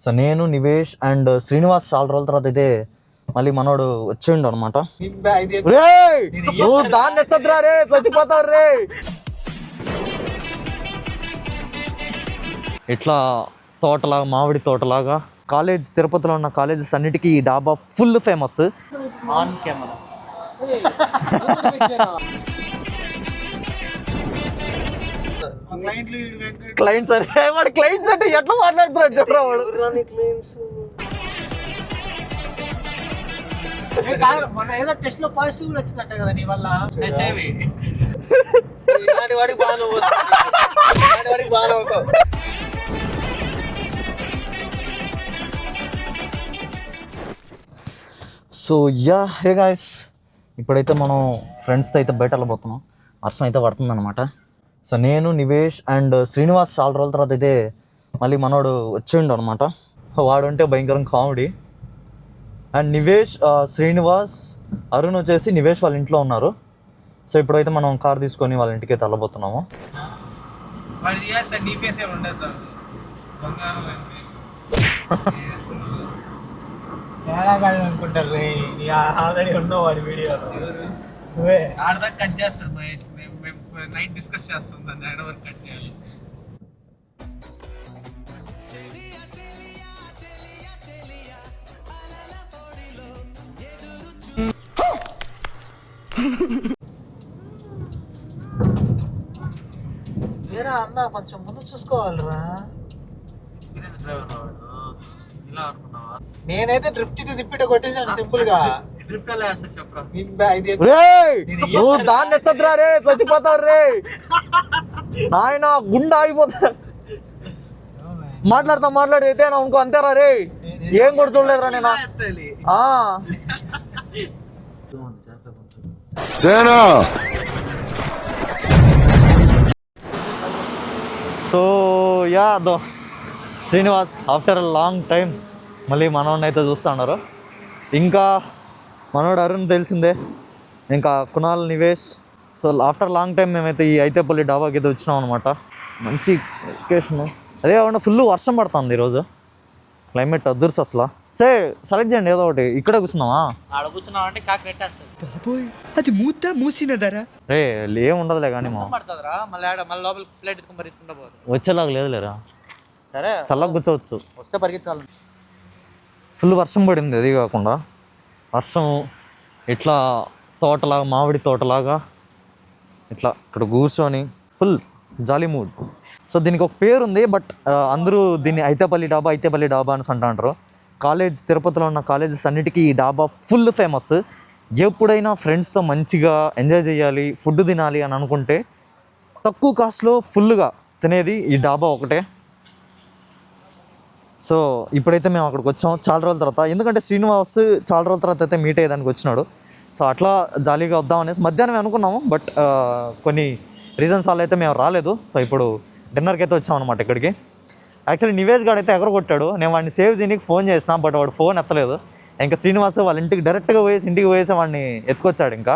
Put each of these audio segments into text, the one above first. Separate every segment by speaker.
Speaker 1: So నేను Nivesh and Srinivas చాలా రోజుల తర్వాత అయితే మళ్ళీ మనోడు వచ్చిండు అనమాట. నువ్వు దాన్ని ఎత్తద్దురా రే, చచ్చిపోతావు రే. ఇట్లా తోటలాగా, మామిడి తోటలాగా కాలేజ్, తిరుపతిలో ఉన్న కాలేజెస్ అన్నిటికీ ఈ డాబా full famous.
Speaker 2: On camera
Speaker 1: clients అరే, వాడు క్లయింట్స్ అంటే ఎట్లా మాట్లాడుతున్నాడు చెప్పరా వాడు.
Speaker 2: ఏదో టెస్ట్ లో పాజిటివ్ కూడా వచ్చినట్టే కదా నీ వల్ల.
Speaker 1: సో యా హే గాయస్, ఇప్పుడైతే మనం ఫ్రెండ్స్తో అయితే బయట వెళ్ళబోతున్నాం. వర్షం అయితే పడుతుంది అనమాట. సో నేను నివేష్ అండ్ శ్రీనివాస్ చాలా రోజుల తర్వాత అయితే మళ్ళీ మనోడు వచ్చిండు అనమాట. వాడు అంటే భయంకరం కామెడీ. అండ్ నివేష్, శ్రీనివాస్, అరుణ్ వచ్చేసి నివేష్ వాళ్ళ ఇంట్లో ఉన్నారు. సో ఇప్పుడైతే మనం కార్ తీసుకొని వాళ్ళ ఇంటికి అయితే వెళ్ళబోతున్నాము.
Speaker 2: అనుకుంటారు ఆల్రెడీ ఉన్నావు వాడి వీడియోలో. నువ్వే ఆడదాకా కట్ చేస్తాడు మహేష్. మేము నైట్ డిస్కస్ చేస్తాం దాన్ని ఆడ వరకు కట్ చేయాలి. ఏరా అన్న కొంచెం ముందు చూసుకోవాలిరా. నేనైతే డ్రిఫ్ట్ తిప్పిట కొట్టేసాను సింపుల్ గా.
Speaker 1: నువ్వు దాన్ని ఎత్తద్దురా రే, చచ్చిపోతావు రే. ఆయన గుండె ఆగిపోతా. మాట్లాడితే అనుకో అంతేరా రే. ఏం కూడా చూడలేదురా నేను. So ya though Srinivas after a long time మళ్ళీ మనోడిని అయితే చూస్తున్నారు. ఇంకా మనోడు అరుణ్ తెలిసిందే, ఇంకా Kunal, Nivesh. So after long time మేమైతే ఈ ఐతేపల్లి డాబాకి అయితే వచ్చినాం అనమాట. మంచి లొకేషన్. అదే కాకుండా ఫుల్ వర్షం పడుతుంది ఈరోజు. క్లైమేట్ అదుర్స్ అసలు. సరే సెలెక్ట్ చేయండి ఏదో ఒకటి. ఇక్కడే కూర్చున్నావా?
Speaker 3: అది మూసినదరా
Speaker 1: రే ఏం ఉండదులే కానీ మా వచ్చేలాగా లేదు లేరా.
Speaker 2: సరే
Speaker 1: చల్లగా కూర్చోవచ్చు.
Speaker 2: వస్తే పరిగెత్తాలి.
Speaker 1: ఫుల్ వర్షం పడింది. అది కాకుండా వర్షం ఇట్లా తోటలాగా, మామిడి తోటలాగా ఇట్లా ఇక్కడ కూర్చొని ఫుల్ జాలీ మూడ్. సో దీనికి ఒక పేరు ఉంది, బట్ అందరూ దీన్ని ఐతేపల్లి డాబా అని అంటారు. కాలేజ్, తిరుపతిలో ఉన్న కాలేజెస్ అన్నిటికీ ఈ డాబా ఫుల్ ఫేమస్. ఎప్పుడైనా ఫ్రెండ్స్తో మంచిగా ఎంజాయ్ చేయాలి, ఫుడ్ తినాలి అని అనుకుంటే తక్కువ కాస్ట్లో ఫుల్గా తినేది ఈ డాబా ఒకటే. సో ఇప్పుడైతే మేము అక్కడికి వచ్చాము చాలా రోజుల తర్వాత. ఎందుకంటే శ్రీనివాస్ చాలా రోజుల తర్వాత అయితే మీట్ అయ్యేదానికి వచ్చినాడు. సో అట్లా జాలీగా వద్దాం అనేసి మధ్యాహ్నం అనుకున్నాము, బట్ కొన్ని రీజన్స్ వల్ల అయితే మేము రాలేదు. సో ఇప్పుడు డిన్నర్కి అయితే వచ్చామన్నమాట ఇక్కడికి. యాక్చువల్లీ నివేష్ గారు అయితే ఎగరగొట్టాడు. నేను వాడిని సేవ్ చేయడానికి ఫోన్ చేసిన, బట్ వాడు ఫోన్ ఎత్తలేదు. ఇంకా శ్రీనివాస్ వాళ్ళ ఇంటికి డైరెక్ట్గా ఇంటికి పోయేసి వాడిని ఎత్తుకొచ్చాడు. ఇంకా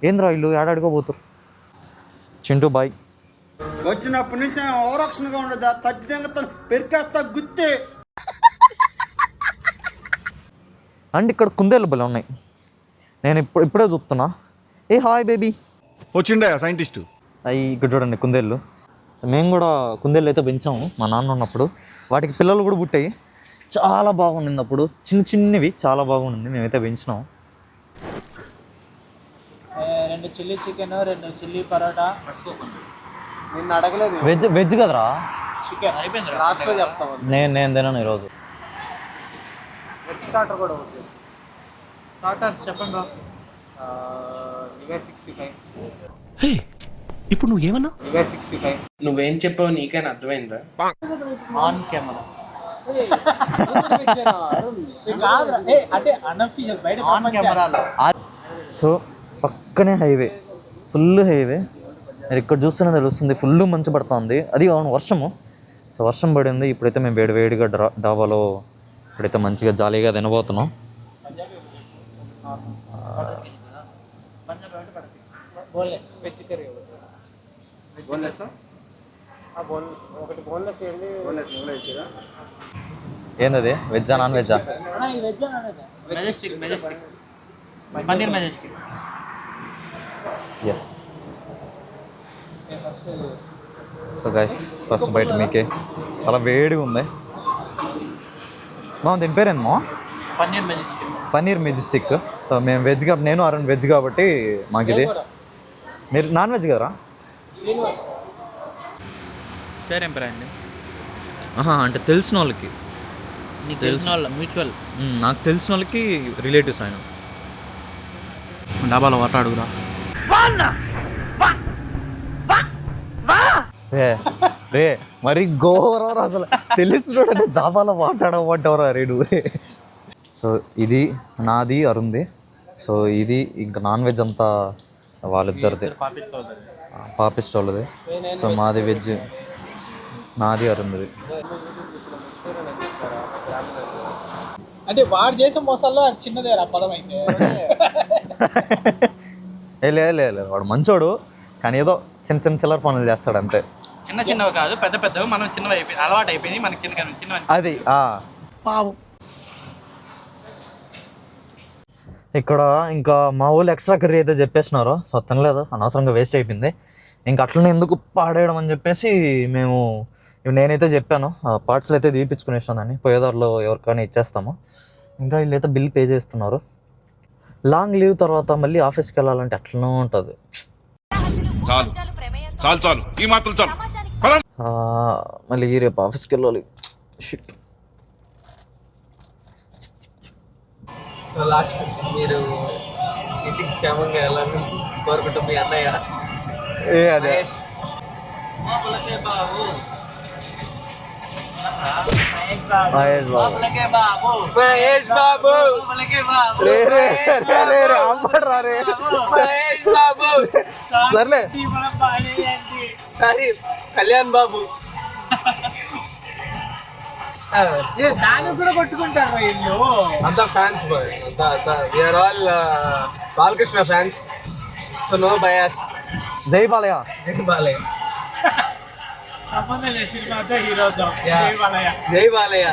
Speaker 1: ఏంద్రా ఇల్లు ఏడాడుకోబోతురు. చింటూ బాయ్
Speaker 4: వచ్చినప్పటి నుంచి ఓరక్షణగా ఉండదు. ఖచ్చితంగా పెరికేస్తా గుత్తే.
Speaker 1: అండ్ ఇక్కడ కుందేలు బలి ఉన్నాయి. నేను ఇప్పుడే చూస్తున్నా. ఏ హాయ్ బేబీ
Speaker 3: వచ్చిండే సైంటిస్ట్.
Speaker 1: అవి ఇక్కడ చూడండి కుందేళ్ళు. సో మేము కూడా కుందేళ్ళు అయితే పెంచాము మా నాన్న ఉన్నప్పుడు. వాటికి పిల్లలు కూడా పుట్టాయి. చాలా బాగుండింది అప్పుడు, చిన్నవి చాలా బాగుండింది. మేమైతే పెంచినాము.
Speaker 2: 2 చిల్లీ చికెన్, 2 చిల్లీ పరోటా. నిన్ను అడగలేదు.
Speaker 1: వెజ్ కదరా?
Speaker 2: చికెన్ అయిపోయింది. లాస్ట్లో చెప్తాను.
Speaker 1: నేను తినను ఈరోజు.
Speaker 2: వెజ్ స్టార్టర్ కూడా ఉంది. స్టార్టర్స్ చెప్పండి రా. నివేష్ 65.
Speaker 3: ఇప్పుడు నువ్వు ఏమన్నా?
Speaker 2: నివేష్ 65.
Speaker 5: నువ్వేం చెప్పావు నీకైనా అర్థమైందా?
Speaker 2: ఆన్ కెమెరా అంటే అన్అఫీషియల్ బయట ఆన్ కెమెరాలో.
Speaker 1: సో పక్కనే హైవే, ఫుల్ హైవే. మీరు ఇక్కడ చూస్తేనే తెలుస్తుంది ఫుల్ మంచు పడుతుంది. అది అవును వర్షము. సో వర్షం పడింది. ఇప్పుడైతే మేము వేడిగా డాబాలో ఇప్పుడైతే మంచిగా జాలీగా తినబోతున్నాం.
Speaker 2: ఒకటి బోన్లెస్ వేయండి.
Speaker 1: ఏందది వెజ్జా నాన్ వెజ్జా?
Speaker 2: Majestic paneer majestic.
Speaker 1: Yes. So guys first బయట మీకే చాలా వేడిగా ఉంది. బాగుంది. దీని పేరేందమ్మా?
Speaker 2: Paneer majestic.
Speaker 1: Paneer majestic. So మేము వెజ్ కాబట్టి, నేను అరుణ్ వెజ్ కాబట్టి మాకు ఇది. మీరు నాన్ వెజ్ కదరా?
Speaker 2: పేరేం పేరు అండి?
Speaker 1: అంటే తెలిసిన వాళ్ళకి.
Speaker 2: నీకు తెలిసిన వాళ్ళ మ్యూచువల్?
Speaker 1: నాకు తెలిసిన వాళ్ళకి రిలేటివ్స్ ఆయన.
Speaker 2: డాబాలో వాటర్ అడుగురా.
Speaker 1: రే మరి ఘోరం అసలు తెలిసినోడే జాబాలో మాట్లాడమంటావరా రేడు. సో ఇది నాది అరుంది. సో ఇది ఇంకా నాన్ వెజ్ అంతా వాళ్ళిద్దరిది, పాపిస్ట్ వాళ్ళది. సో మాది వెజ్, నాది అరుంది.
Speaker 2: అంటే వాడు చేసే మోసాల్లో అది చిన్నదే పదం అయితే.
Speaker 1: లేదు వాడు మంచోడు, కానీ ఏదో చిన్న చిన్న చిల్లర పనులు చేస్తాడు అంతే.
Speaker 2: చిన్న చిన్నవి కాదు, పెద్ద పెద్దవి. మనం చిన్నవి అయిపోయి అలవాటు అయిపోయింది మనకి. చిన్న
Speaker 1: అది ఇక్కడ ఇంకా మా ఊళ్ళు ఎక్స్ట్రా కర్రీ అయితే చెప్పేసినారు. సో తినలేదు, అనవసరంగా వేస్ట్ అయిపోయింది. ఇంకా అట్లనే ఎందుకు పాడేయడం అని చెప్పేసి నేనైతే చెప్పాను పార్ట్స్లో అయితే తీపించుకునేసానని. పోయేదారిలో ఎవరికైనా ఇచ్చేస్తాము. ఇంకా వీళ్ళైతే బిల్ పే చేస్తున్నారు. లాంగ్ లీవ్ తర్వాత మళ్ళీ ఆఫీస్కి వెళ్ళాలంటే అట్లనే ఉంటుంది.
Speaker 3: చాలు ఈ మాత్రం చాలు.
Speaker 1: మళ్ళీ రేపు ఆఫీస్కి వెళ్ళాలి. షిట్.
Speaker 2: లాస్ట్ మీరు ఇంటికి క్షేమంగా వెళ్ళాలని కోరుకుంటూ మీ అన్నయ్య
Speaker 1: అదే సర్లే.
Speaker 2: సారీ కళ్యాణ్ బాబు. దాన్ని కూడా కొట్టుకుంటారు వీళ్ళు అంతా fans boy. We are all Balakrishna fans. So no bias.
Speaker 1: జై బాలయ్య.
Speaker 2: జై బాలయ్య. సంబంధం లేదు సినిమాతో హీరోతో. జై బాలయ్య.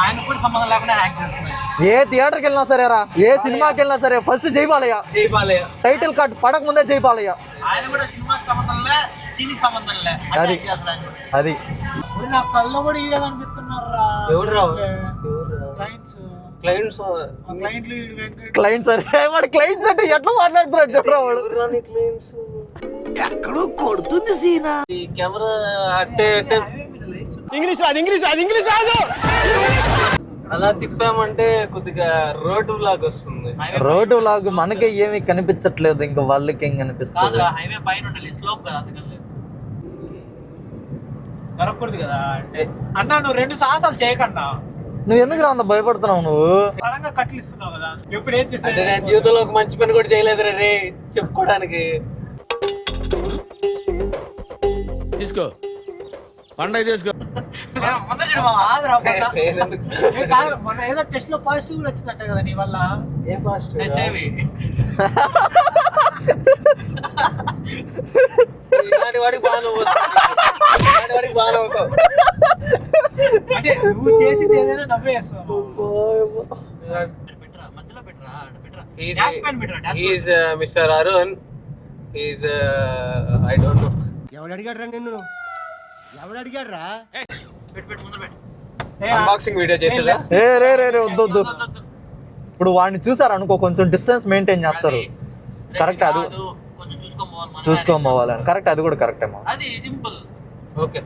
Speaker 2: ఆయన కూడా సంబంధం లేకుండా యాక్ట్ చేస్తున్నారు.
Speaker 1: ఏ థియేటర్కి వెళ్ళినా సరే రా, ఏ సినిమాకి వెళ్ళినా సరే ఫస్ట్ జై బాలయ్య.
Speaker 2: జై బాలయ్య.
Speaker 1: టైటిల్ కార్డ్ పడక ముందే జై బాలయ్య.
Speaker 2: ఆయన కూడా సినిమాకి సంబంధం లే, చీనికి సంబంధం లే.
Speaker 1: అది
Speaker 2: నా కళ్ళ కూడా ఈడ కనిపిస్తున్నారా? ఎవరు రావు? క్లయింట్స్
Speaker 1: క్లయింట్స్ అరే వాడు క్లయింట్స్ అంటే ఎట్లా మాట్లాడుతున్నాడు చూడరా వాడు.
Speaker 2: ఎక్కడో కొడుతుంది సీనా. ఈ కెమెరా అట్టే ఇంగ్లీష్ రాదు. అలా తిప్పామంటే కొద్దిగా రోడ్డు వ్లాగ్ వస్తుంది.
Speaker 1: రోడ్డు వ్లాగ్ మనకే ఏమీ కనిపించట్లేదు, ఇంకా వాళ్ళకి ఏం కనిపిస్తుంది?
Speaker 2: హైవే పైన ఉండాలి, స్లోప్ కదా, అందుకని దొరకకూడదు కదా. అంటే అన్నా నువ్వు 2 సాహసాలు చేయకన్నా.
Speaker 1: నువ్వు ఎందుకు రా అంత భయపడుతున్నావు? నువ్వు
Speaker 2: పరంగా కట్లు ఇస్తున్నావు కదా. ఎప్పుడు ఏం చేస్తా? నేను జీవితంలో ఒక మంచి పని కూడా చేయలేదు రే చెప్పుకోవడానికి.
Speaker 3: తీసుకో పండగ తీసుకో.
Speaker 2: మొన్న ఏదో టెస్ట్ లో పాజిటివ్ కూడా వచ్చిందంట కదా నీ వల్ల. ఏం పాజిటివ్? హెచ్ఐవి. వాడికి బాగా అవుతావు. అంటే నువ్వు చేసింది ఏదైనా నవ్వేస్తావు. మధ్యలో పెట్టరా. Is mister Arun. Is I don't know.
Speaker 3: ఎవడు అడిగాడు రా నిన్ను? ఎవడు అడిగాడు రా?
Speaker 2: అన్బాక్సింగ్ వీడియో చేసేదా?
Speaker 1: రే వద్దు. ఇప్పుడు వాడిని చూసారు అనుకో, కొంచెం డిస్టెన్స్ మెయింటైన్ చేస్తారు. కరెక్ట్, అది చూసుకోవాలి. కరెక్ట్, అది కూడా కరెక్ట్ ఏమో.
Speaker 2: అది సింపుల్. ఓకే.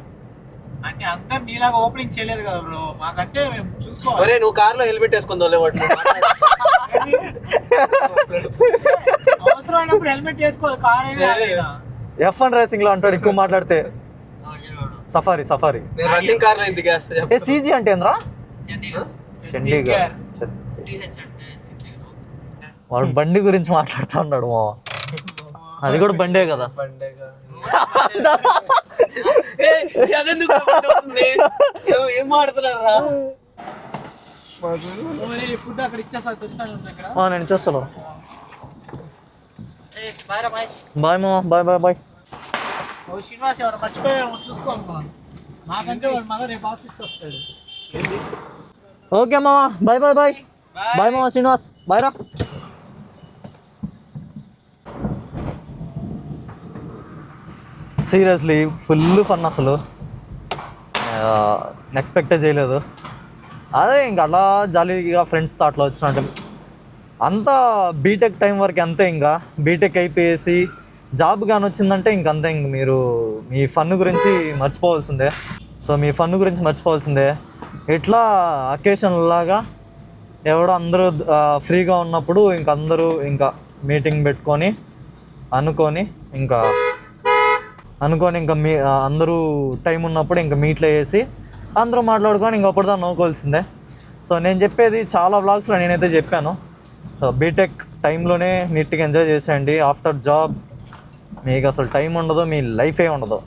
Speaker 2: అంటే అంతా మీలాగా ఓపెనింగ్ చేయలేదు కదా బ్రో. మాకంటే మేము చూసుకోవాలి. ఒరే నువ్వు కార్లో హెల్మెట్ వేసుకొని తోలేవాడు. అవసరమైనప్పుడు హెల్మెట్ వేసుకోవాలి. కార్ అయినా
Speaker 1: F1 రేసింగ్ లో అంటాడు ఎక్కువ మాట్లాడితే. సఫారీ
Speaker 2: రన్నింగ్ కార్ లో ఎందుకు వేస్తా?
Speaker 1: ఏ సీజీ అంటే ఏంద్రా? చండీగఢ్. వాడు బండి గురించి మాట్లాడుతూ ఉన్నాడు మా. అది కూడా బండే కదా.
Speaker 2: ఏం మాడుతున్నారా? ఫుడ్ అక్కడ ఇచ్చేస్తా.
Speaker 1: నేను ఇచ్చేస్తాను. బాయ్ మా. బాయ్.
Speaker 2: శ్రీనివాస్ ఎవరు మర్చిపోయాము చూసుకోవాలి. మాకంటే వాడు మళ్ళీ రేపు ఆఫీస్కి వస్తాడు.
Speaker 1: ఓకే మామ, బాయ్ బాయ్ బాయ్ బాయ్ మామ శ్రీనివాస్, బాయ్ రా. సీరియస్లీ ఫుల్ ఫన్ అసలు, ఎక్స్పెక్టే చేయలేదు. అదే ఇంక అలా జాలీగా ఫ్రెండ్స్తో అట్లా వచ్చినట్టు అంతా బీటెక్ టైం వరకు అంతే. ఇంకా బీటెక్ అయిపోయేసి జాబ్ కానీ వచ్చిందంటే ఇంకంతే. ఇంక మీరు మీ ఫన్ గురించి మర్చిపోవాల్సిందే. సో మీ ఫన్ గురించి మర్చిపోవాల్సిందే. ఇట్లా అకేషన్ లాగా ఎవడో అందరూ ఫ్రీగా ఉన్నప్పుడు ఇంక అందరూ ఇంకా మీటింగ్ పెట్టుకొని అనుకొని ఇంకా మీ అందరూ టైం ఉన్నప్పుడు ఇంకా మీట్లో వేసి అందరూ మాట్లాడుకొని ఇంకప్పుడు దాన్ని నవ్వుకోవాల్సిందే. సో నేను చెప్పేది చాలా వ్లాగ్స్లో నేనైతే చెప్పాను. సో బీటెక్ టైంలోనే నీట్గా ఎంజాయ్ చేసేయండి. ఆఫ్టర్ జాబ్ మీకు అసలు టైం ఉండదు, మీ లైఫే ఉండదు.